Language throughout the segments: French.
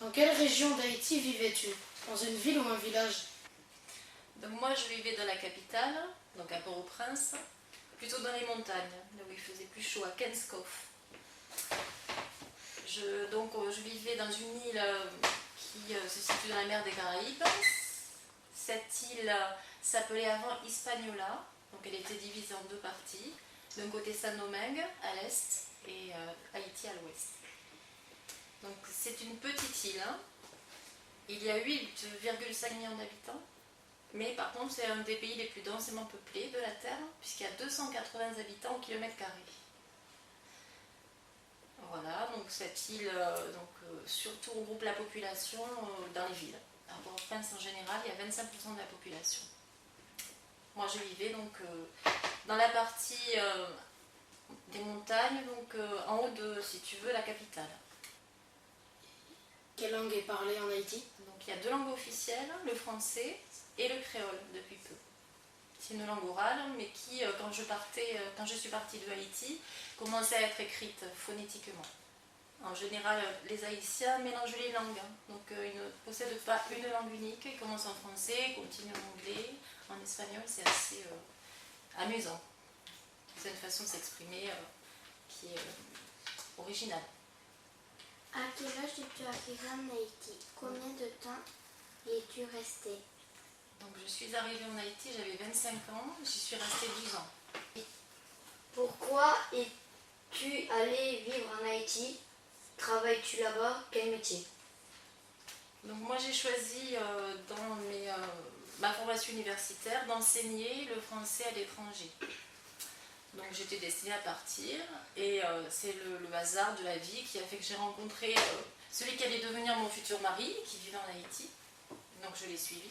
Dans quelle région d'Haïti vivais-tu? Dans une ville ou un village? Donc moi je vivais dans la capitale, donc à Port-au-Prince, plutôt dans les montagnes, là où il faisait plus chaud, à Kenskoff. Je vivais dans une île qui se situe dans la mer des Caraïbes. Cette île s'appelait avant Hispaniola, donc elle était divisée en deux parties. D'un côté Saint-Domingue à l'est et Haïti à l'ouest. Donc c'est une petite île. Il y a 8,5 millions d'habitants. Mais par contre, c'est un des pays les plus densément peuplés de la Terre, puisqu'il y a 280 habitants au kilomètre carré. Voilà, donc cette île surtout regroupe la population dans les villes. À Port-au-Prince en général, il y a 25% de la population. Moi, je vivais donc dans la partie des montagnes, donc en haut de, si tu veux, la capitale. Quelle langue est parlée en Haïti? Donc il y a deux langues officielles, le français et le créole depuis peu. C'est une langue orale, mais qui, quand je suis partie de Haïti, commençait à être écrite phonétiquement. En général, les Haïtiens mélangent les langues, donc ils ne possèdent pas une langue unique. Ils commencent en français, continuent en anglais, en espagnol, c'est assez amusant. C'est une façon de s'exprimer qui est originale. À quel âge es-tu arrivé en Haïti? Combien de temps y es-tu resté? Donc je suis arrivée en Haïti, j'avais 25 ans, j'y suis restée 12 ans. Pourquoi es-tu allé vivre en Haïti? Travailles-tu là-bas? Quel métier? Donc moi j'ai choisi dans ma formation universitaire d'enseigner le français à l'étranger. Donc j'étais destinée à partir et c'est le hasard de la vie qui a fait que j'ai rencontré celui qui allait devenir mon futur mari, qui vivait en Haïti. Donc je l'ai suivi.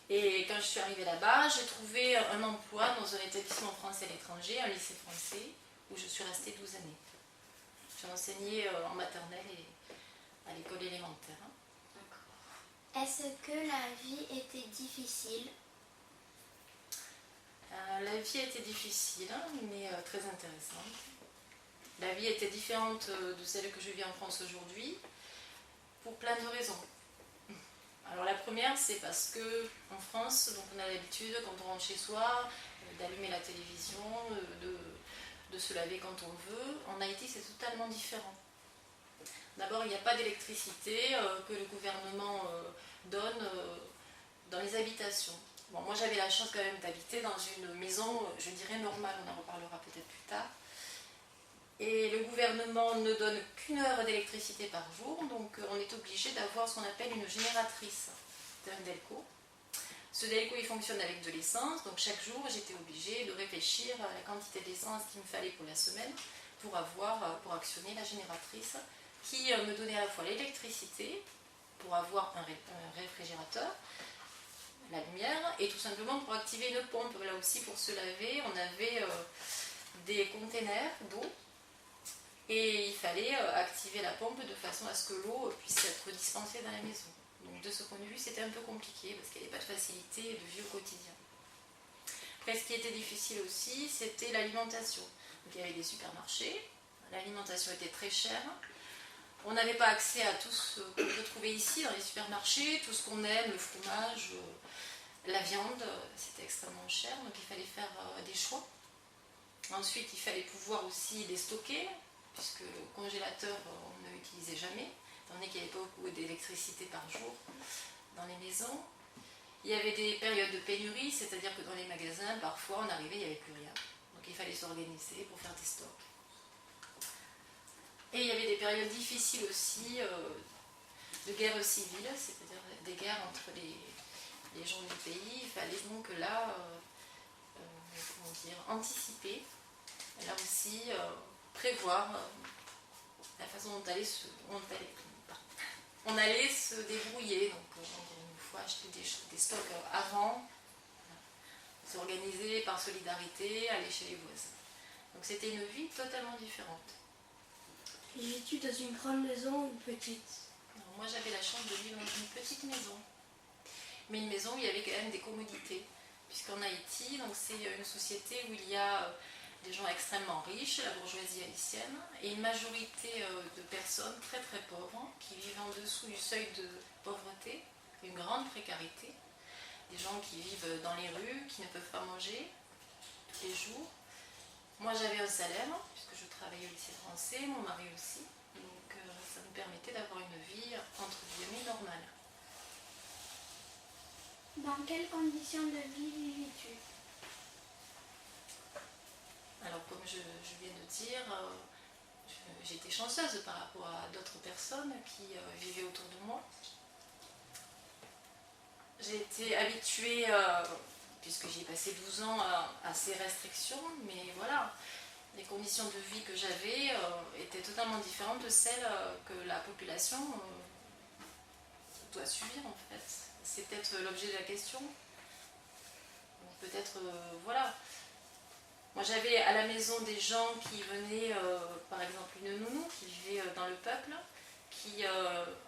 Et quand je suis arrivée là-bas, j'ai trouvé un emploi dans un établissement français à l'étranger, un lycée français, où je suis restée 12 années. J'ai enseigné en maternelle et à l'école élémentaire. D'accord. Est-ce que la vie était difficile? La vie était difficile, mais très intéressante. La vie était différente de celle que je vis en France aujourd'hui, pour plein de raisons. Alors la première, c'est parce que en France, donc on a l'habitude, quand on rentre chez soi, d'allumer la télévision, de se laver quand on veut. En Haïti, c'est totalement différent. D'abord, il n'y a pas d'électricité que le gouvernement donne dans les habitations. Bon, moi, j'avais la chance quand même d'habiter dans une maison, je dirais normale, on en reparlera peut-être plus tard. Et le gouvernement ne donne qu'une heure d'électricité par jour, donc on est obligé d'avoir ce qu'on appelle une génératrice. C'est un Delco. Ce Delco, il fonctionne avec de l'essence, donc chaque jour, j'étais obligée de réfléchir à la quantité d'essence qu'il me fallait pour la semaine pour actionner la génératrice qui me donnait à la fois l'électricité pour avoir un réfrigérateur, la lumière, et tout simplement pour activer une pompe. Là aussi, pour se laver, on avait des containers d'eau. Et il fallait activer la pompe de façon à ce que l'eau puisse être dispensée dans la maison. Donc de ce point de vue, c'était un peu compliqué parce qu'il n'y avait pas de facilité de vie au quotidien. Après, ce qui était difficile aussi, c'était l'alimentation. Donc il y avait des supermarchés, l'alimentation était très chère. On n'avait pas accès à tout ce qu'on peut trouver ici dans les supermarchés, tout ce qu'on aime, le fromage, la viande, c'était extrêmement cher, donc il fallait faire des choix. Ensuite, il fallait pouvoir aussi les stocker, puisque le congélateur, on ne l'utilisait jamais, étant donné qu'il n'y avait pas beaucoup d'électricité par jour dans les maisons. Il y avait des périodes de pénurie, c'est-à-dire que dans les magasins, parfois, on arrivait, il n'y avait plus rien. Donc il fallait s'organiser pour faire des stocks. Et il y avait des périodes difficiles aussi de guerre civile, c'est-à-dire des guerres entre les gens du pays. Il fallait donc là, anticiper, là aussi, prévoir la façon dont on allait se débrouiller. Donc, une fois acheter des stocks avant, s'organiser par solidarité, aller chez les voisins. Donc, c'était une vie totalement différente. Vis-tu dans une grande maison ou une petite? Alors, moi, j'avais la chance de vivre dans une petite maison, mais une maison où il y avait quand même des commodités. Puisqu'en Haïti, donc c'est une société où il y a des gens extrêmement riches, la bourgeoisie haïtienne, et une majorité de personnes très très pauvres qui vivent en dessous du seuil de pauvreté, une grande précarité, des gens qui vivent dans les rues, qui ne peuvent pas manger tous les jours. Moi j'avais un salaire, puisque je travaillais au lycée français, mon mari aussi, donc ça nous permettait d'avoir une vie entre guillemets normale. Dans quelles conditions de vie vis-tu? Alors comme je viens de dire, j'étais chanceuse par rapport à d'autres personnes qui vivaient autour de moi. J'ai été habituée, puisque j'ai passé 12 ans à ces restrictions, mais voilà, les conditions de vie que j'avais étaient totalement différentes de celles que la population doit subir en fait. C'est peut-être l'objet de la question. Peut-être, voilà. Moi j'avais à la maison des gens qui venaient, par exemple une nounou qui vivait dans le peuple, qui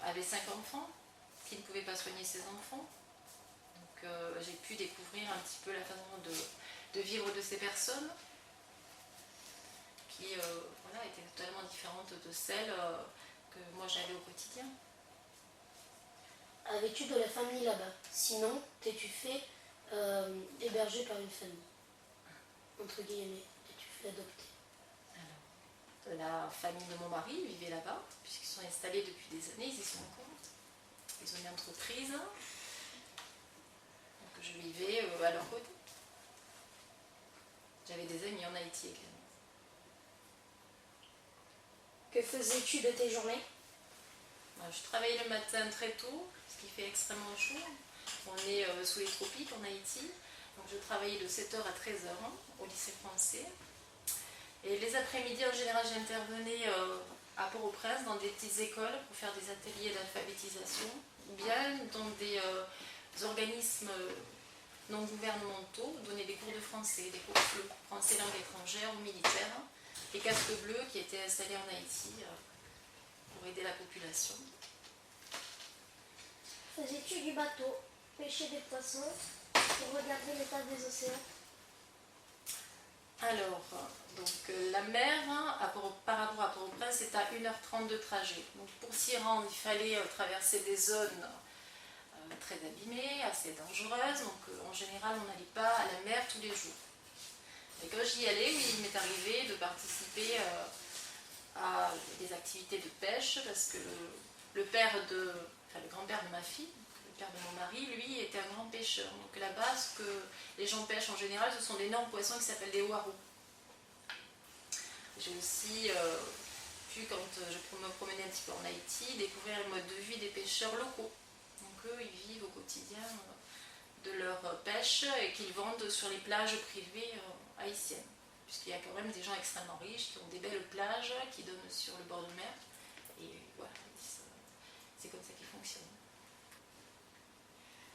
avait 5 enfants, qui ne pouvait pas soigner ses enfants. Donc j'ai pu découvrir un petit peu la façon de vivre de ces personnes, qui voilà, étaient totalement différentes de celles que moi j'avais au quotidien. Avais-tu de la famille là-bas? Sinon, t'es-tu fait héberger par une famille? Entre guillemets, t'es-tu fait adopter? Alors, la famille de mon mari vivait là-bas, puisqu'ils sont installés depuis des années, ils y sont encore. Ils ont une entreprise. Donc je vivais à leur côté. J'avais des amis en Haïti également. Que faisais-tu de tes journées? Je travaillais le matin très tôt, ce qui fait extrêmement chaud. On est sous les tropiques en Haïti. Donc je travaillais de 7h à 13h au lycée français. Et les après-midi, en général, j'intervenais à Port-au-Prince dans des petites écoles pour faire des ateliers d'alphabétisation, ou bien dans des organismes non gouvernementaux, donner des cours de français, des cours de français langue étrangère ou militaire, les casques bleus qui étaient installés en Haïti pour aider la population. Faisais-tu du bateau, pêcher des poissons, pour regarder l'état des océans? Alors, donc, la mer, par rapport à Port-au-Prince, c'est à 1h30 de trajet. Donc, pour s'y rendre, il fallait traverser des zones très abîmées, assez dangereuses. Donc, en général, on n'allait pas à la mer tous les jours. Et quand j'y allais, oui, il m'est arrivé de participer à des activités de pêche, parce que le grand-père de ma fille, le père de mon mari, lui, était un grand pêcheur. Donc là-bas, ce que les gens pêchent en général, ce sont d'énormes poissons qui s'appellent des warouts. J'ai aussi pu, quand je me promenais un petit peu en Haïti, découvrir le mode de vie des pêcheurs locaux. Donc eux, ils vivent au quotidien de leur pêche et qu'ils vendent sur les plages privées haïtiennes. Puisqu'il y a quand même des gens extrêmement riches qui ont des belles plages qui donnent sur le bord de mer. Et voilà, c'est comme ça qu'ils fonctionnent.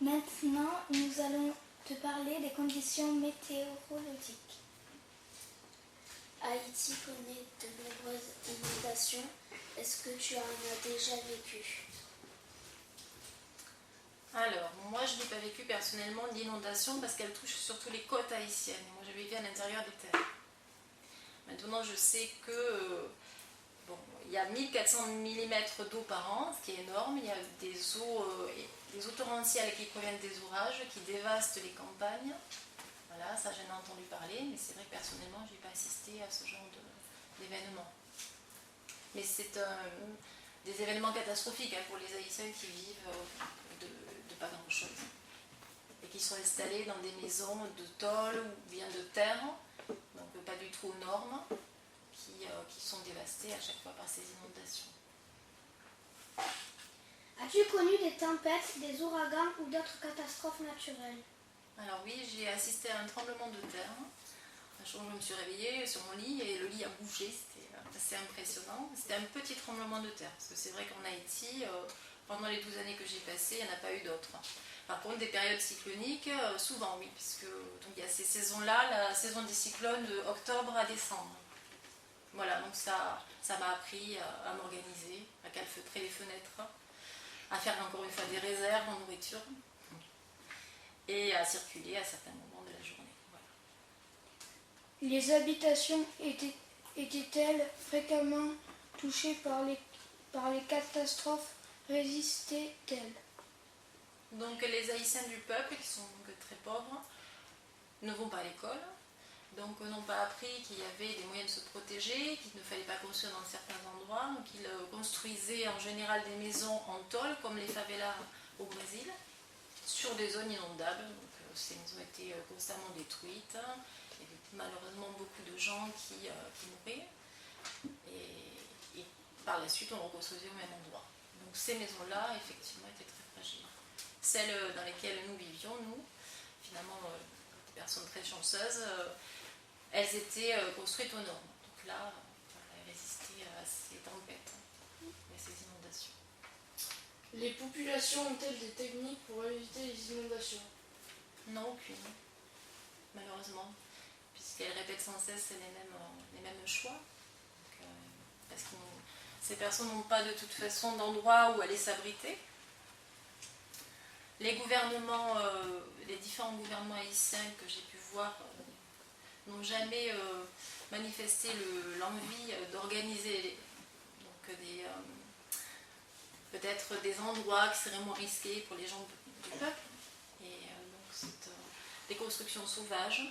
Maintenant, nous allons te parler des conditions météorologiques. Haïti connaît de nombreuses inondations. Est-ce que tu en as déjà vécu? Alors, moi je n'ai pas vécu personnellement d'inondation parce qu'elle touche surtout les côtes haïtiennes. Moi je vivais à l'intérieur des terres. Maintenant je sais que il y a 1400 mm d'eau par an, ce qui est énorme. Il y a des eaux torrentielles qui proviennent des orages, qui dévastent les campagnes. Voilà, ça j'en ai entendu parler, mais c'est vrai que personnellement je n'ai pas assisté à ce genre d'événements. Mais c'est des événements catastrophiques pour les Haïtiens qui vivent de pas grand chose et qui sont installés dans des maisons de tôle ou bien de terre, donc pas du tout aux normes, qui sont dévastées à chaque fois par ces inondations. As-tu connu des tempêtes, des ouragans ou d'autres catastrophes naturelles? Alors oui, j'ai assisté à un tremblement de terre. Un jour, je me suis réveillée sur mon lit et le lit a bougé, c'était assez impressionnant. C'était un petit tremblement de terre, parce que c'est vrai qu'en Haïti, pendant les 12 années que j'ai passées, il n'y en a pas eu d'autres. Par contre, des périodes cycloniques, souvent oui, puisque donc, il y a ces saisons-là, la saison des cyclones de octobre à décembre. Voilà, donc ça m'a appris à m'organiser, à calfeutrer les fenêtres, à faire encore une fois des réserves en nourriture et à circuler à certains moments de la journée. Les habitations étaient-elles fréquemment touchées par les catastrophes? Résistaient-elles? Donc les Haïtiens du peuple, qui sont donc très pauvres, ne vont pas à l'école, donc n'ont pas appris qu'il y avait des moyens de se protéger, qu'il ne fallait pas construire dans certains endroits, donc ils construisaient en général des maisons en tôle, comme les favelas au Brésil, sur des zones inondables. Donc, ces maisons étaient constamment détruites, il y avait malheureusement beaucoup de gens qui mouraient, et par la suite on reconstruisait au même endroit. Donc ces maisons-là, effectivement, étaient très fragiles. Celles dans lesquelles nous vivions, nous, finalement, des personnes très chanceuses, elles étaient construites aux normes. Donc là, elles résistaient à ces tempêtes et à ces inondations. Les populations ont-elles des techniques pour éviter les inondations? Non, aucune, malheureusement, puisqu'elles répètent sans cesse les mêmes choix. Donc, parce que ces personnes n'ont pas de toute façon d'endroit où aller s'abriter. Les gouvernements, les différents gouvernements haïtiens que j'ai pu voir n'ont jamais manifesté l'envie d'organiser peut-être des endroits qui seraient moins risqués pour les gens du peuple. Et donc c'est des constructions sauvages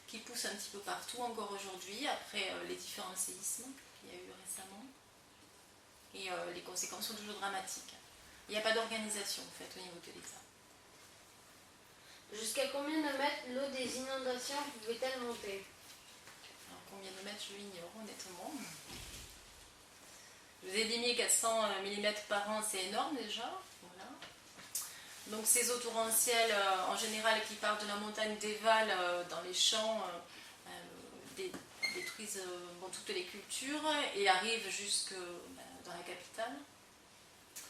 qui poussent un petit peu partout encore aujourd'hui, après les différents séismes qu'il y a eu récemment. Et les conséquences sont toujours dramatiques. Il n'y a pas d'organisation en fait au niveau de l'État. Jusqu'à combien de mètres l'eau des inondations pouvait-elle monter? Alors combien de mètres, je l'ignore honnêtement. Je vous ai dit 1400 mm par an, c'est énorme déjà. Voilà. Donc ces eaux torrentielles, en général, qui partent de la montagne dévalent dans les champs, détruisent toutes les cultures et arrivent jusque dans la capitale.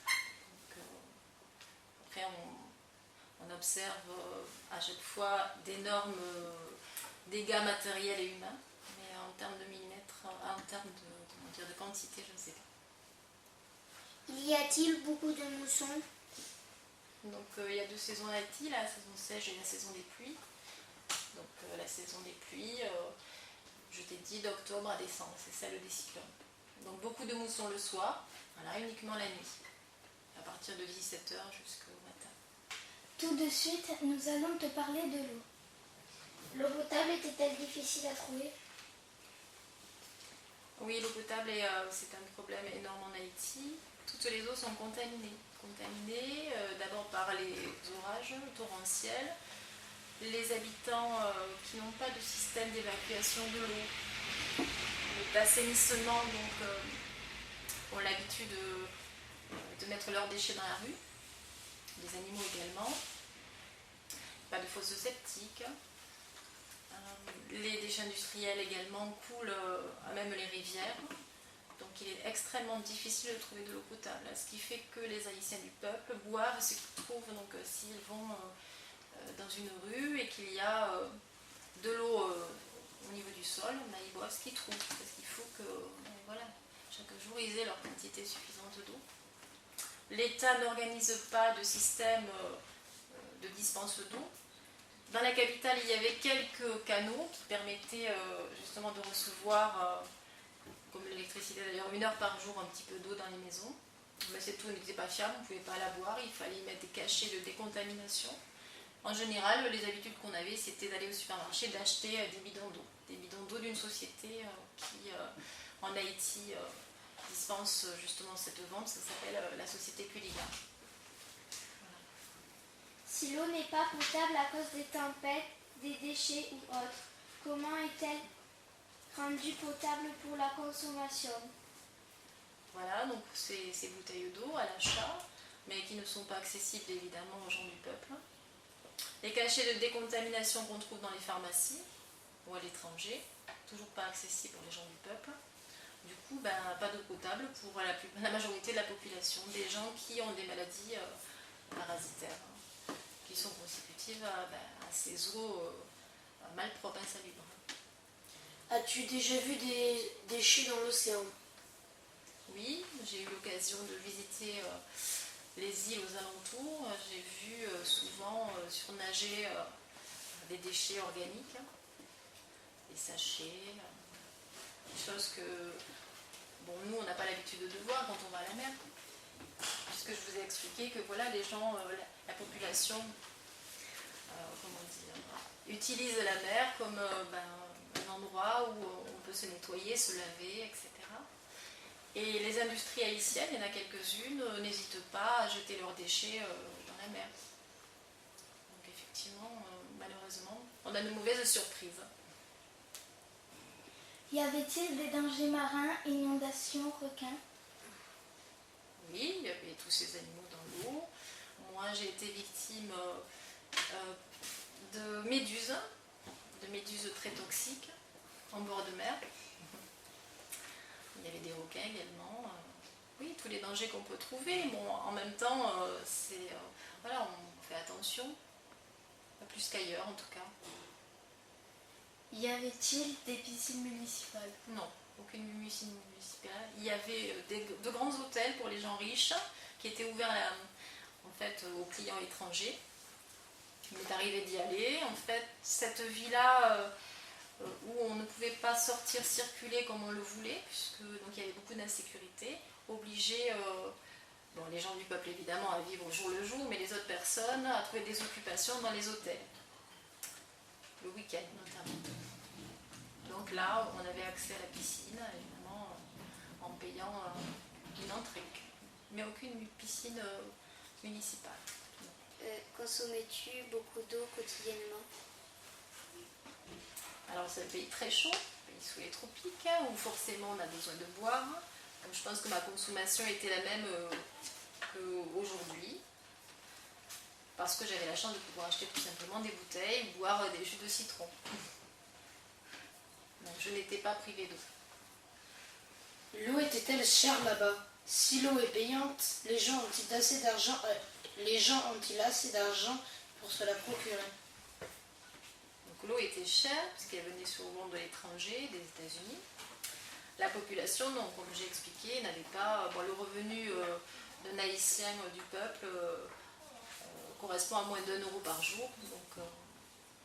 Donc, après, on observe à chaque fois d'énormes dégâts matériels et humains, mais en termes de millimètres, en termes de quantité, je ne sais pas. Y a-t-il beaucoup de moussons? Donc il y a deux saisons à Haïti, la saison sèche et la saison des pluies. Donc la saison des pluies, je t'ai dit d'octobre à décembre, c'est celle des cyclones. Donc beaucoup de moussons le soir, voilà, uniquement la nuit, à partir de 17h jusqu'au matin. Tout de suite, nous allons te parler de l'eau. L'eau potable était-elle difficile à trouver? Oui, l'eau potable, c'est un problème énorme en Haïti. Toutes les eaux sont contaminées. D'abord par les orages torrentiels, les habitants qui n'ont pas de système d'évacuation de l'eau, d'assainissement, donc ont l'habitude de mettre leurs déchets dans la rue, les animaux également, pas de fosses septiques. Les déchets industriels également coulent à même les rivières. Donc il est extrêmement difficile de trouver de l'eau potable, ce qui fait que les Haïtiens du peuple boivent ce qu'ils trouvent. Donc s'ils vont dans une rue et qu'il y a de l'eau au niveau du sol, ils boivent ce qu'ils trouvent, parce qu'il faut que chaque jour ils aient leur quantité suffisante d'eau. L'État n'organise pas de système de dispense d'eau. Dans la capitale, il y avait quelques canaux qui permettaient justement de recevoir, comme l'électricité d'ailleurs, 1 heure par jour, un petit peu d'eau dans les maisons. Mais cette eau n'était pas fiable, on ne pouvait pas la boire, il fallait y mettre des cachets de décontamination. En général, les habitudes qu'on avait, c'était d'aller au supermarché, d'acheter des bidons d'eau d'une société qui, en Haïti, dispense justement cette vente, ça s'appelle la société Culiga. Si l'eau n'est pas potable à cause des tempêtes, des déchets ou autres, comment est-elle rendue potable pour la consommation? Voilà, donc ces bouteilles d'eau à l'achat, mais qui ne sont pas accessibles évidemment aux gens du peuple. Les cachets de décontamination qu'on trouve dans les pharmacies ou à l'étranger, toujours pas accessibles pour les gens du peuple. Du coup, pas d'eau potable pour la majorité de la population, des gens qui ont des maladies parasitaires, qui sont consécutives à ces eaux malpropres, insalubres. As-tu déjà vu des déchets dans l'océan? Oui, j'ai eu l'occasion de visiter les îles aux alentours. J'ai vu souvent surnager des déchets organiques, des sachets, des choses que bon, nous on n'a pas l'habitude de voir quand on va à la mer. Puisque je vous ai expliqué que voilà, les gens, la population, comment dire, utilise la mer comme un endroit où on peut se nettoyer, se laver, etc. Et les industries haïtiennes, il y en a quelques-unes, n'hésitent pas à jeter leurs déchets dans la mer. Donc effectivement, malheureusement, on a de mauvaises surprises. Y avait-il des dangers marins, inondations, requins? Oui, il y avait tous ces animaux dans l'eau. Moi, j'ai été victime de méduses très toxiques en bord de mer. Il y avait des requins également. Oui, tous les dangers qu'on peut trouver. Bon, en même temps, voilà, on fait attention, pas plus qu'ailleurs en tout cas. Y avait-il des piscines municipales? Non, aucune piscine municipale. Il y avait de grands hôtels pour les gens riches qui étaient ouverts en fait, aux clients étrangers. Il m'est arrivé d'y aller. En fait, cette vie-là, où on ne pouvait pas sortir, circuler comme on le voulait, puisque donc, il y avait beaucoup d'insécurité, obligé, les gens du peuple évidemment à vivre au jour le jour, mais les autres personnes à trouver des occupations dans les hôtels, le week-end notamment. Donc là, on avait accès à la piscine, évidemment, en payant une entrée, mais aucune piscine municipale. Consommais-tu beaucoup d'eau quotidiennement? Alors c'est un pays très chaud, un pays sous les tropiques, où forcément on a besoin de boire. Donc, je pense que ma consommation était la même qu'aujourd'hui, parce que j'avais la chance de pouvoir acheter tout simplement des bouteilles, boire des jus de citron. Donc je n'étais pas privée d'eau. L'eau était-elle chère là-bas? Si l'eau est payante, les gens ont-ils assez d'argent pour se la procurer? Donc l'eau était chère, puisqu'elle venait souvent de l'étranger, des États-Unis. La population, donc, comme j'ai expliqué, n'avait pas... le revenu d'un Haïtien du peuple correspond à moins d'1 € par jour. Donc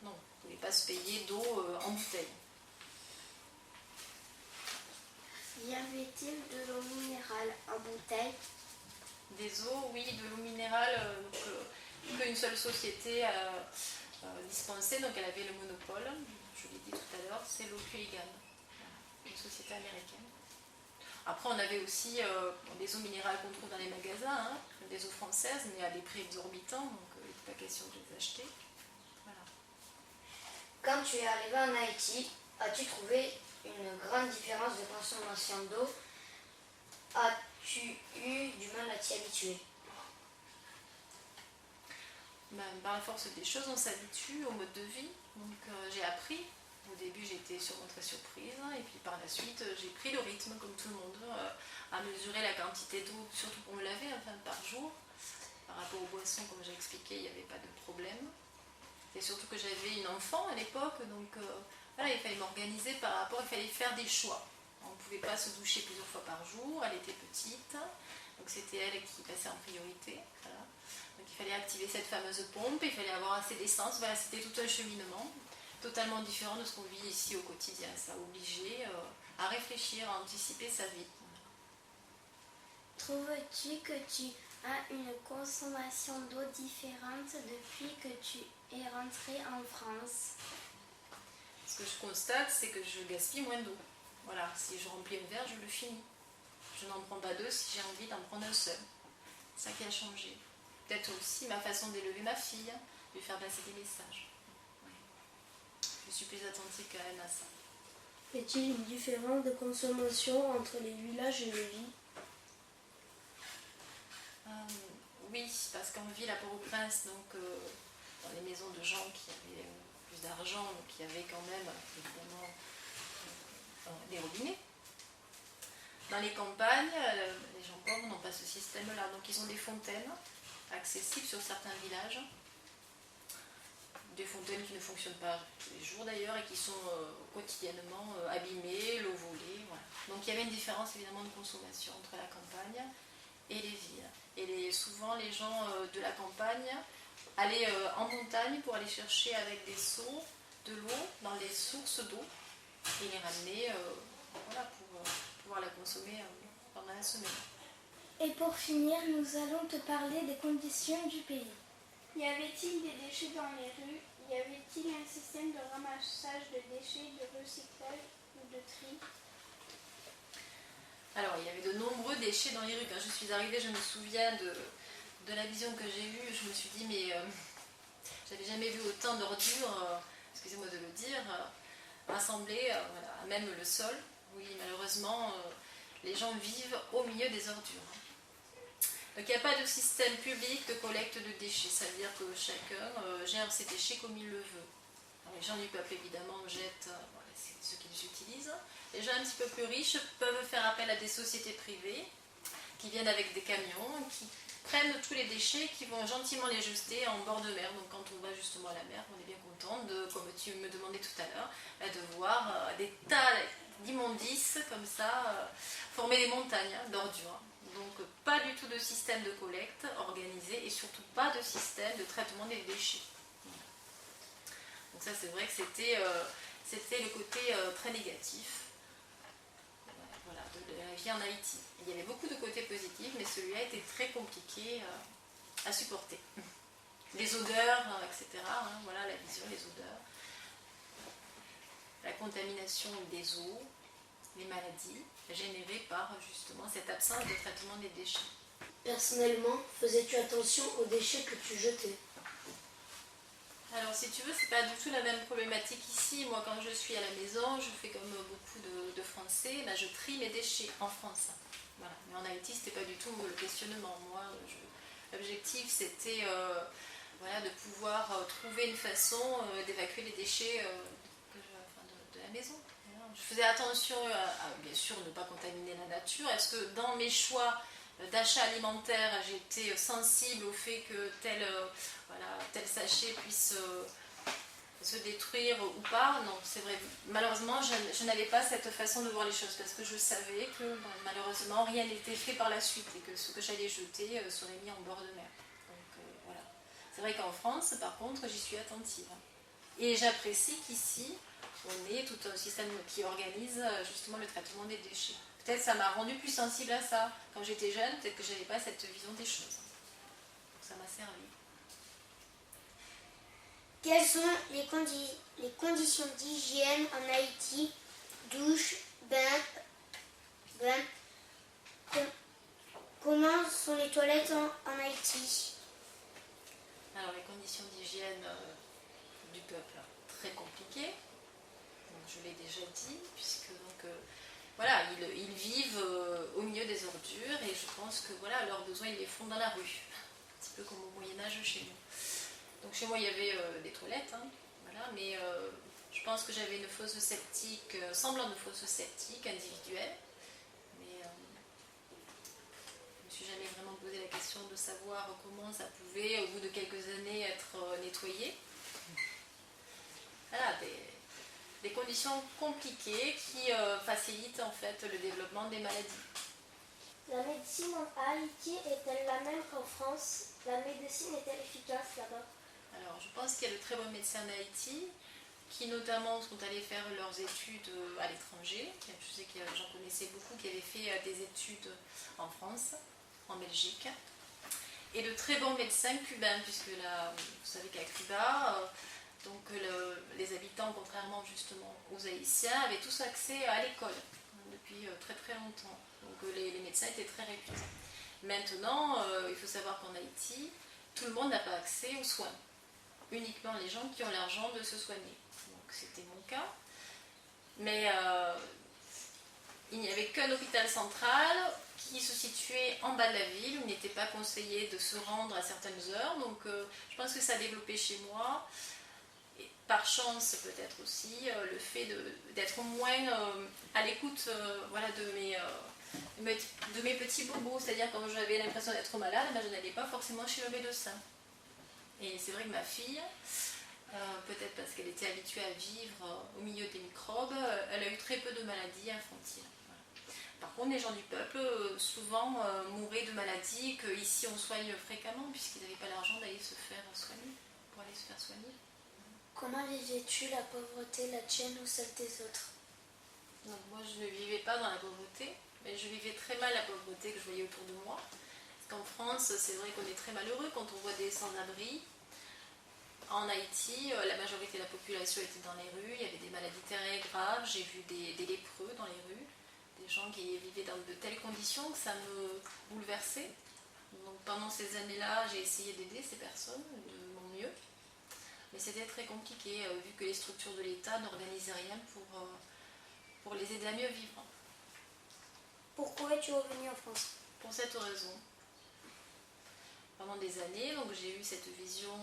non, on ne pouvait pas se payer d'eau en bouteille. Y avait-il de l'eau minérale en bouteille? Des eaux, oui, de l'eau minérale qu'une seule société dispensait, donc elle avait le monopole, je l'ai dit tout à l'heure, c'est l'eau Culligan, une société américaine. Après, on avait aussi des eaux minérales qu'on trouve dans les magasins, des eaux françaises, mais à des prix exorbitants, donc il n'était pas question de les acheter. Voilà. Quand tu es arrivé en Haïti, as-tu trouvé une grande différence de consommation d'eau? As-tu eu du mal à t'y habituer? Par la force des choses, on s'habitue au mode de vie. Donc j'ai appris. Au début, j'étais très surprise. Et puis par la suite, j'ai pris le rythme, comme tout le monde, à mesurer la quantité d'eau, surtout pour me laver, par jour. Par rapport aux boissons, comme j'ai expliqué, il n'y avait pas de problème. Et surtout que j'avais une enfant à l'époque, donc voilà, il fallait m'organiser par rapport, il fallait faire des choix. On ne pouvait pas se doucher plusieurs fois par jour, elle était petite, donc c'était elle qui passait en priorité. Voilà. Donc il fallait activer cette fameuse pompe, il fallait avoir assez d'essence, voilà, c'était tout un cheminement, totalement différent de ce qu'on vit ici au quotidien. Ça a obligé à réfléchir, à anticiper sa vie. Trouves-tu que tu as une consommation d'eau différente depuis que tu es rentré en France? Ce que je constate, c'est que je gaspille moins d'eau. Voilà, si je remplis un verre, je le finis. Je n'en prends pas deux si j'ai envie d'en prendre un seul. C'est ça qui a changé. Peut-être aussi ma façon d'élever ma fille, de lui faire passer des messages. Ouais. Je suis plus attentive quand même à ça. Y a-t-il une différence de consommation entre les villages et les villes? Oui, parce qu'en ville à Port-au-Prince, donc dans les maisons de gens qui avaient plus d'argent, donc il y avait quand même évidemment des robinets. Dans les campagnes, les gens pauvres n'ont pas ce système-là, donc ils ont des fontaines accessibles sur certains villages, des fontaines qui ne fonctionnent pas tous les jours d'ailleurs et qui sont quotidiennement abîmées, l'eau volée. Voilà. Donc il y avait une différence évidemment de consommation entre la campagne et les villes. Et souvent les gens de la campagne allaient en montagne pour aller chercher avec des seaux de l'eau dans les sources d'eau et les ramener voilà, pour pouvoir la consommer pendant la semaine. Et pour finir, nous allons te parler des conditions du pays. Y avait-il des déchets dans les rues? Y avait-il un système de ramassage de déchets, de recyclage ou de tri? Alors, il y avait de nombreux déchets dans les rues. Quand je suis arrivée, je me souviens de la vision que j'ai eue. Je me suis dit, mais j'avais jamais vu autant d'ordures, excusez-moi de le dire, rassemblées, voilà, à même le sol. Oui, malheureusement, les gens vivent au milieu des ordures. Donc il n'y a pas de système public de collecte de déchets, ça veut dire que chacun gère ses déchets comme il le veut. Alors, les gens du peuple évidemment jettent voilà, ce qu'ils utilisent. Les gens un petit peu plus riches peuvent faire appel à des sociétés privées qui viennent avec des camions, qui prennent tous les déchets, qui vont gentiment les jeter en bord de mer. Donc quand on va justement à la mer, on est bien content de, comme tu me demandais tout à l'heure, de voir des tas d'immondices comme ça former des montagnes d'ordures. Donc pas du tout de système de collecte organisé et surtout pas de système de traitement des déchets. Donc ça c'est vrai que c'était le côté très négatif voilà, de la vie en Haïti. Il y avait beaucoup de côtés positifs mais celui-là était très compliqué à supporter. Les odeurs, etc. Voilà la vision, les odeurs. La contamination des eaux, les maladies générées par justement cette absence de traitement des déchets. Personnellement, faisais-tu attention aux déchets que tu jetais? Alors si tu veux, c'est pas du tout la même problématique ici. Moi quand je suis à la maison, je fais comme beaucoup de Français, je trie mes déchets en France. Voilà. Mais en Haïti, c'était pas du tout le questionnement. Moi, l'objectif c'était voilà, de pouvoir trouver une façon d'évacuer les déchets de la maison. Je faisais attention à, bien sûr, ne pas contaminer la nature. Est-ce que dans mes choix d'achat alimentaire, j'étais sensible au fait que tel sachet puisse se détruire ou pas? Non, c'est vrai. Malheureusement, je n'avais pas cette façon de voir les choses parce que je savais que malheureusement, rien n'était fait par la suite et que ce que j'allais jeter serait mis en bord de mer. Donc voilà. C'est vrai qu'en France, par contre, j'y suis attentive. Et j'apprécie qu'ici, on ait tout un système qui organise justement le traitement des déchets. Peut-être ça m'a rendu plus sensible à ça. Quand j'étais jeune, peut-être que je n'avais pas cette vision des choses. Donc ça m'a servi. Quelles sont les conditions d'hygiène en Haïti? Douche, bain. Comment sont les toilettes en Haïti? Alors les conditions d'hygiène du peuple, très compliquées. Donc, je l'ai déjà dit, puisque donc, voilà, ils vivent au milieu des ordures et je pense que voilà, leurs besoins, ils les font dans la rue. Un petit peu comme au Moyen-Âge chez nous. Donc chez moi, il y avait des toilettes, voilà, mais je pense que j'avais une fosse septique, semblant de fosse septique individuelle. Mais je ne me suis jamais vraiment posé la question de savoir comment ça pouvait, au bout de quelques années, être nettoyé. Voilà, des conditions compliquées qui facilitent en fait le développement des maladies. La médecine en Haïti est-elle la même qu'en France? La médecine est-elle efficace là-bas? Alors, je pense qu'il y a de très bons médecins en Haïti qui notamment sont allés faire leurs études à l'étranger. Je sais que j'en connaissais beaucoup qui avaient fait des études en France, en Belgique. Et de très bons médecins cubains, puisque là, vous savez qu'à Cuba, donc les habitants, contrairement justement aux Haïtiens, avaient tous accès à l'école depuis très très longtemps. Donc les médecins étaient très réputés. Maintenant, il faut savoir qu'en Haïti, tout le monde n'a pas accès aux soins. Uniquement les gens qui ont l'argent de se soigner. Donc c'était mon cas. Mais il n'y avait qu'un hôpital central qui se situait en bas de la ville, où il n'était pas conseillé de se rendre à certaines heures. Donc je pense que ça a développé chez moi, et par chance peut-être aussi, le fait d'être moins à l'écoute voilà, de mes petits bobos. C'est-à-dire quand j'avais l'impression d'être malade, je n'allais pas forcément chez le médecin. Et c'est vrai que ma fille, peut-être parce qu'elle était habituée à vivre au milieu des microbes, elle a eu très peu de maladies infantiles. Voilà. Par contre, les gens du peuple, souvent, mouraient de maladies qu'ici on soigne fréquemment, puisqu'ils n'avaient pas l'argent d'aller se faire soigner, pour aller se faire soigner. Comment vivais-tu la pauvreté, la tienne ou celle des autres? Donc moi je ne vivais pas dans la pauvreté, mais je vivais très mal la pauvreté que je voyais autour de moi. Parce qu'en France, c'est vrai qu'on est très malheureux quand on voit des sans-abri. En Haïti, la majorité de la population était dans les rues, il y avait des maladies très graves, j'ai vu des lépreux dans les rues, des gens qui vivaient dans de telles conditions que ça me bouleversait. Donc pendant ces années-là, j'ai essayé d'aider ces personnes de mon mieux. Mais c'était très compliqué, vu que les structures de l'État n'organisaient rien pour les aider à mieux vivre. Pourquoi es-tu revenu en France? Pour cette raison. Pendant des années, donc j'ai eu cette vision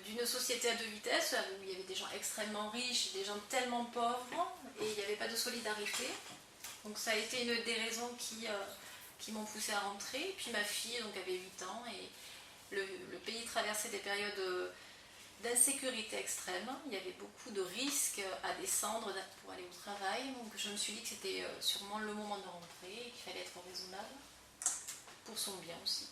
d'une société à deux vitesses, où il y avait des gens extrêmement riches, des gens tellement pauvres, et il n'y avait pas de solidarité. Donc ça a été une des raisons qui m'ont poussée à rentrer. Puis ma fille donc, avait 8 ans, et le pays traversait des périodes d'insécurité extrême. Il y avait beaucoup de risques à descendre pour aller au travail. Donc je me suis dit que c'était sûrement le moment de rentrer et qu'il fallait être raisonnable pour son bien aussi.